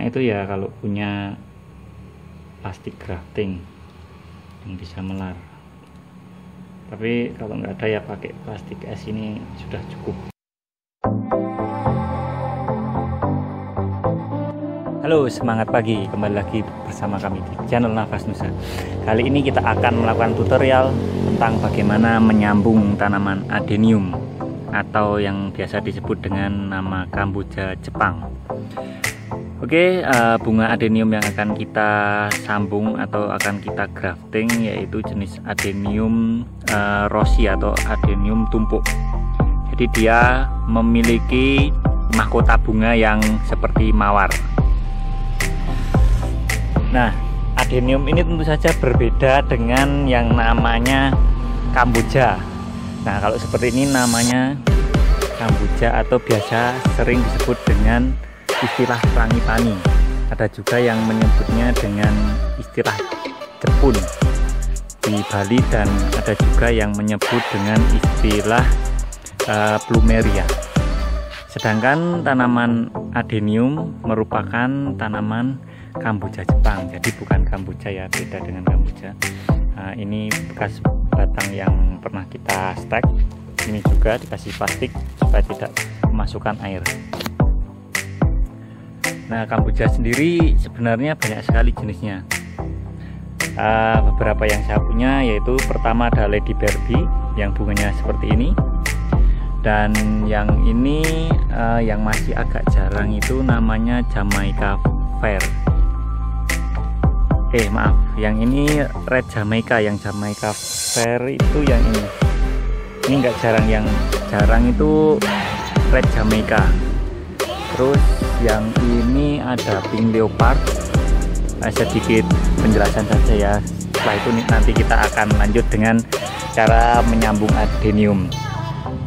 itu ya kalau punya plastik grafting yang bisa melar, tapi kalau nggak ada ya pakai plastik es ini sudah cukup. Halo, semangat pagi, kembali lagi bersama kami di channel Nafas Nusa. Kali ini kita akan melakukan tutorial tentang bagaimana menyambung tanaman adenium atau yang biasa disebut dengan nama kamboja Jepang. Oke, bunga adenium yang akan kita sambung atau akan kita grafting yaitu jenis adenium rossi atau adenium tumpuk. Jadi dia memiliki mahkota bunga yang seperti mawar. Nah, adenium ini tentu saja berbeda dengan yang namanya kamboja. Nah, kalau seperti ini namanya kamboja atau biasa sering disebut dengan istilah frangipani. Ada juga yang menyebutnya dengan istilah jepun di Bali, dan ada juga yang menyebut dengan istilah plumeria. Sedangkan tanaman adenium merupakan tanaman kamboja Jepang, jadi bukan kamboja ya, beda dengan kamboja. Nah, ini bekas batang yang pernah kita stek. Ini juga dikasih plastik supaya tidak memasukkan air. Nah, kamboja sendiri sebenarnya banyak sekali jenisnya. Beberapa yang saya punya yaitu pertama ada Lady Barbie yang bunganya seperti ini, dan yang ini yang masih agak jarang itu namanya Jamaica Fair. Maaf, yang ini Red Jamaica. Yang Jamaica Fair itu yang ini nggak jarang. Yang jarang itu Red Jamaica. Terus yang ini ada Pink Leopard. Sedikit penjelasan saja ya, setelah itu nanti kita akan lanjut dengan cara menyambung adenium.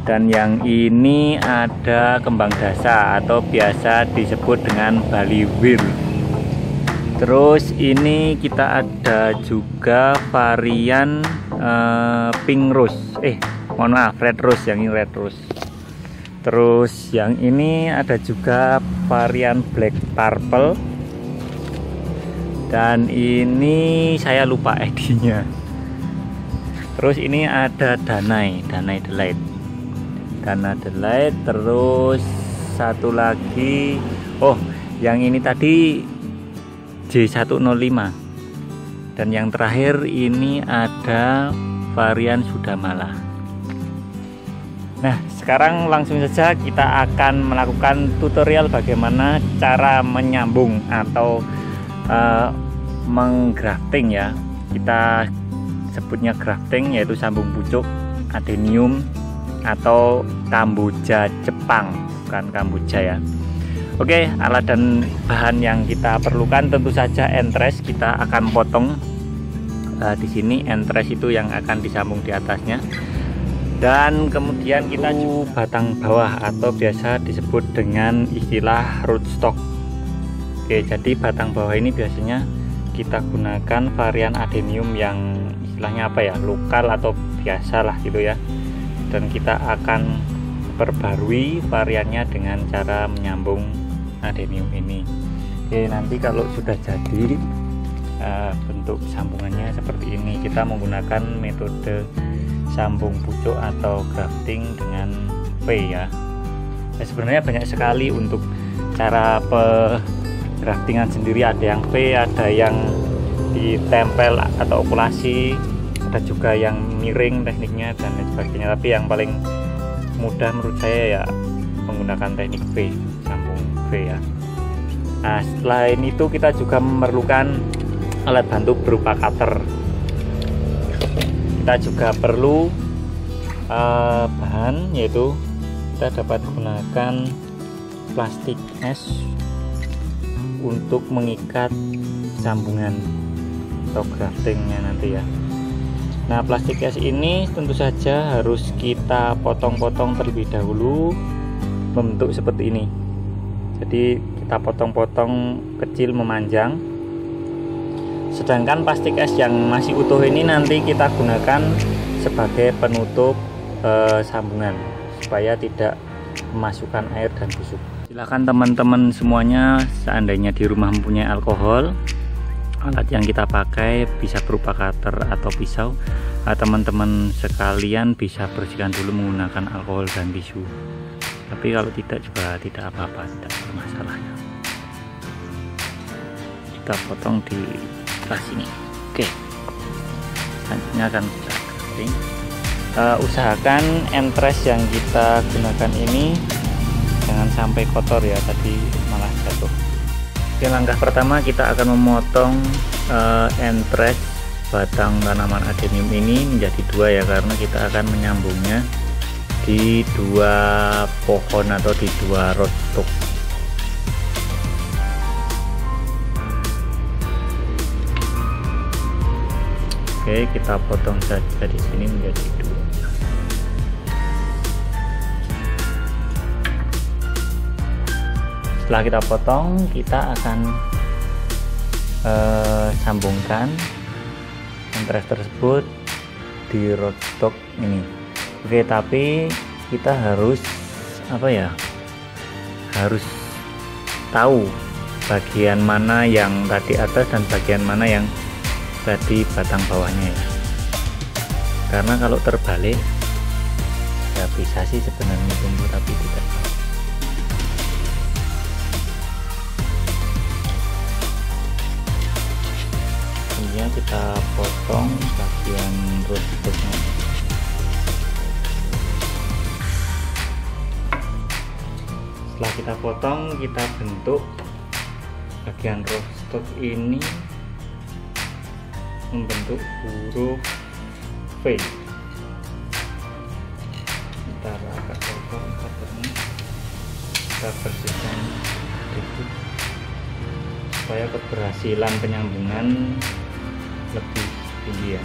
Dan yang ini ada kembang dasa atau biasa disebut dengan Bali Wheel. Terus ini kita ada juga varian pink rose, mohon maaf, red rose. Yang ini red rose. Terus yang ini ada juga varian black purple, dan ini saya lupa ID-nya. Terus ini ada Danai Delight. Terus satu lagi, yang ini tadi J105, dan yang terakhir ini ada varian Sudamala. Nah, sekarang langsung saja kita akan melakukan tutorial bagaimana cara menyambung atau menggrafting ya. Kita sebutnya grafting, yaitu sambung pucuk adenium atau kamboja Jepang, bukan kamboja ya. Oke, alat dan bahan yang kita perlukan tentu saja entres. Kita akan potong di sini entres itu yang akan disambung di atasnya, dan kemudian kita batang bawah atau biasa disebut dengan istilah rootstock. Oke, jadi batang bawah ini biasanya kita gunakan varian adenium yang istilahnya apa ya, lokal atau biasa lah gitu ya, dan kita akan perbarui variannya dengan cara menyambung adenium ini. Oke, nanti kalau sudah jadi bentuk sambungannya seperti ini. Kita menggunakan metode sambung pucuk atau grafting dengan V ya. Sebenarnya banyak sekali untuk cara graftingan sendiri. Ada yang V, ada yang ditempel atau okulasi, ada juga yang miring tekniknya dan lain sebagainya. Tapi yang paling mudah menurut saya ya menggunakan teknik V, sambung V ya. Nah, selain itu kita juga memerlukan alat bantu berupa cutter. Kita juga perlu bahan, yaitu kita dapat gunakan plastik es untuk mengikat sambungan atau graftingnya nanti ya. Nah, plastik es ini tentu saja harus kita potong-potong terlebih dahulu membentuk seperti ini. Jadi kita potong-potong kecil memanjang. Sedangkan plastik es yang masih utuh ini nanti kita gunakan sebagai penutup sambungan supaya tidak memasukkan air dan busuk. Silakan teman-teman semuanya, seandainya di rumah mempunyai alkohol, alat yang kita pakai bisa berupa cutter atau pisau. Teman-teman sekalian bisa bersihkan dulu menggunakan alkohol dan tisu. Tapi kalau tidak juga tidak apa-apa, tidak bermasalah. Kita potong di atas ini. Oke, selanjutnya akan kita kering. Usahakan entres yang kita gunakan ini jangan sampai kotor ya, tadi malah jatuh. Oke, langkah pertama kita akan memotong entres batang tanaman adenium ini menjadi dua ya, karena kita akan menyambungnya di dua pohon atau di dua rootstock. Oke, kita potong saja di sini menjadi dua. Setelah kita potong, kita akan sambungkan entres tersebut di rootstock ini. Oke, tapi kita harus harus tahu bagian mana yang tadi atas dan bagian mana yang tadi batang bawahnya ya. Karena kalau terbalik ya bisa sih sebenarnya tumbuh tapi tidak. Kemudian kita potong bagian rootstocknya. Setelah kita potong, kita bentuk bagian rootstock ini membentuk huruf V. Kita agak kotor cutternya, kita bersihkan sedikit supaya keberhasilan penyambungan lebih tinggi ya.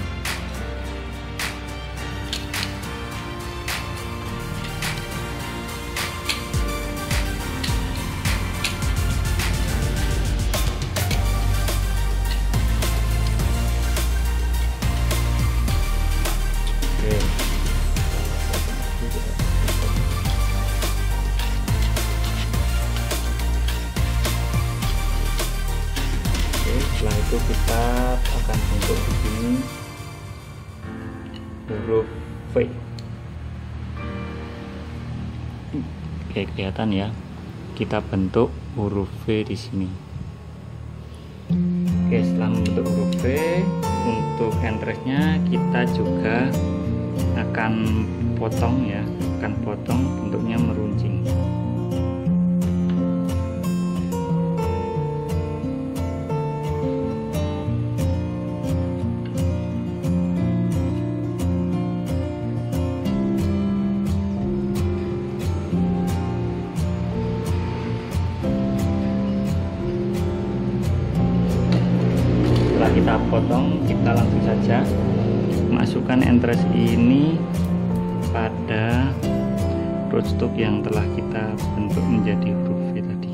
Setelah itu kita akan bentuk di sini huruf V. Oke, kelihatan ya. Kita bentuk huruf V di sini. Oke, setelah membentuk huruf V, untuk entresnya kita juga akan potong ya, bentuknya meruncing. Kita potong, kita langsung saja masukkan entres ini pada rootstock yang telah kita bentuk menjadi huruf V tadi.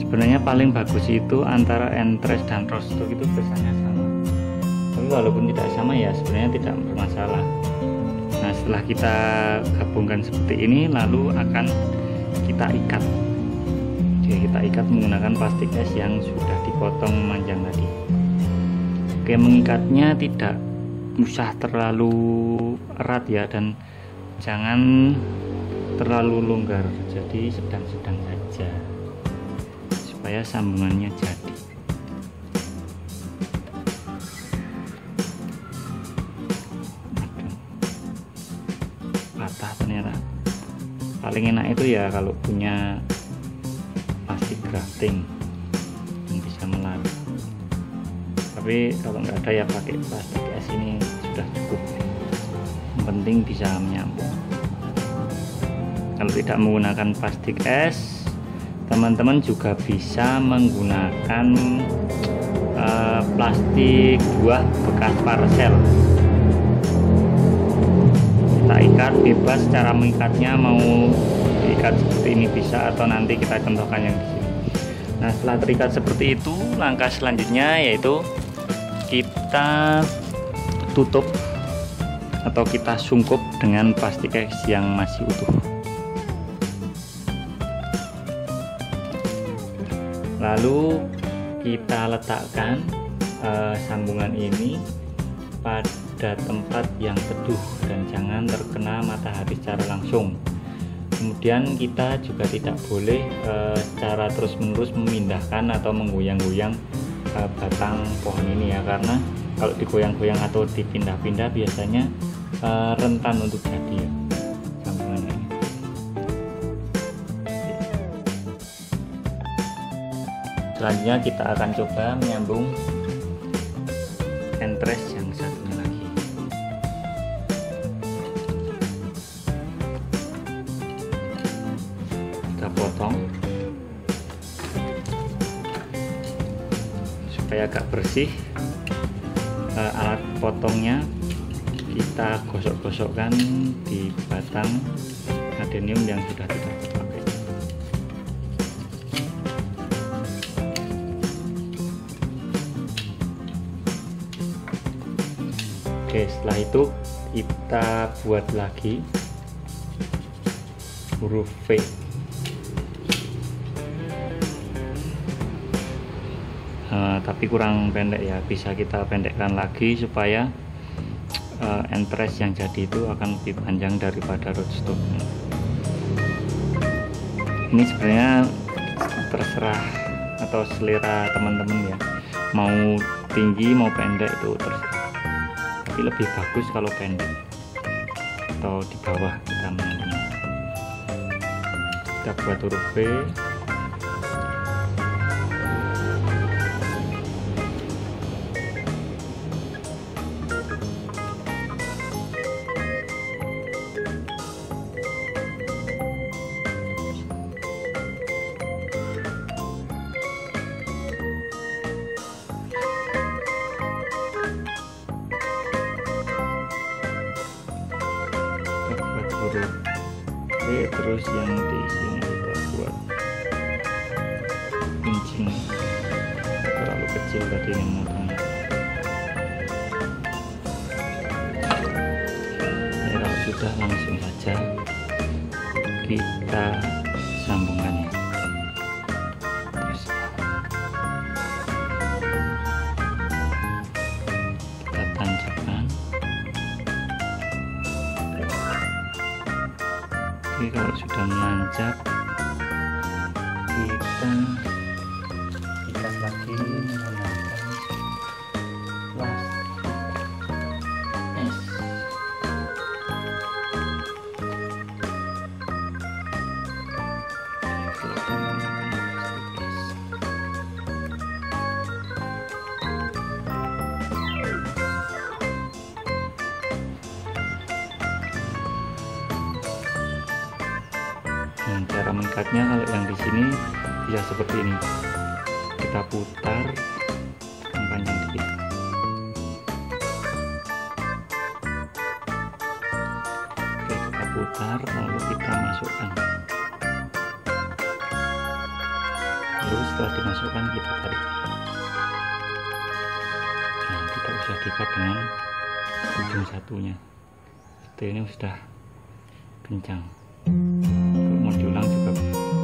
Sebenarnya paling bagus itu antara entres dan rootstock itu biasanya sama, tapi walaupun tidak sama ya sebenarnya tidak bermasalah. Nah, setelah kita gabungkan seperti ini, lalu akan kita ikat. Jadi kita ikat menggunakan plastik es yang sudah dipotong memanjang tadi. Oke, mengikatnya tidak usah terlalu erat ya, dan jangan terlalu longgar. Jadi sedang-sedang saja supaya sambungannya jadi. Patah ternyata. Paling enak itu ya kalau punya plastik grafting yang bisa melar. Tapi kalau nggak ada ya pakai plastik es ini sudah cukup. Yang penting bisa menyambung. Kalau tidak menggunakan plastik es, teman-teman juga bisa menggunakan plastik buah bekas parcel. Kita ikat bebas, cara mengikatnya mau diikat seperti ini bisa, atau nanti kita contohkan yang di sini. Nah, setelah terikat seperti itu, langkah selanjutnya yaitu kita tutup atau kita sungkup dengan plastik es yang masih utuh. Lalu kita letakkan sambungan ini pada tempat yang teduh dan jangan terkena matahari secara langsung. Kemudian kita juga tidak boleh secara terus-menerus memindahkan atau menggoyang-goyang batang pohon ini ya, karena kalau digoyang-goyang atau dipindah-pindah biasanya rentan untuk jadi ya, sambungan ini. Selanjutnya kita akan coba menyambung entres yang satunya lagi. Kita potong supaya agak bersih. Alat potongnya kita gosok-gosokkan di batang adenium yang sudah tidak dipakai. Oke, setelah itu kita buat lagi huruf V. Tapi kurang pendek ya, bisa kita pendekkan lagi supaya entres yang jadi itu akan lebih panjang daripada rootstocknya. Ini sebenarnya terserah atau selera teman-teman ya, mau tinggi mau pendek itu terserah, tapi lebih bagus kalau pendek atau di bawah kita menanamnya. Kita buat huruf V. Terus yang di sini kita buat pincing, terlalu kecil tadi yang motongnya. Ya, kalau sudah langsung saja kita sambungannya. Terus kita tancapkan. Oke, kalau sudah menancap kita ikat lagi menggunakan plastik es. Cara mengikatnya kalau yang di sini bisa seperti ini, kita putar yang panjang dikit. Oke, kita putar lalu kita masukkan. Lalu setelah dimasukkan kita tarik. Nah, kita bisa diikat dengan ujung satunya. Seperti ini sudah kencang. Mau diulang juga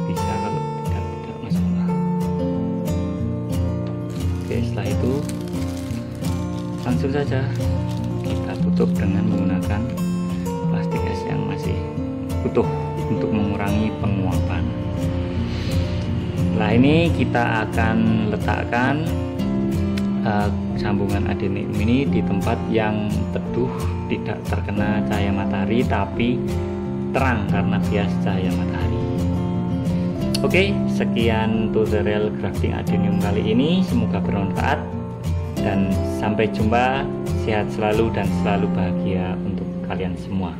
bisa kalau tidak masalah. Oke, setelah itu langsung saja kita tutup dengan menggunakan plastik es yang masih utuh untuk mengurangi penguapan. Nah, ini kita akan letakkan sambungan adenium ini di tempat yang teduh, tidak terkena cahaya matahari tapi terang karena bias cahaya matahari. Oke, sekian tutorial grafting adenium kali ini, semoga bermanfaat dan sampai jumpa. Sehat selalu dan selalu bahagia untuk kalian semua.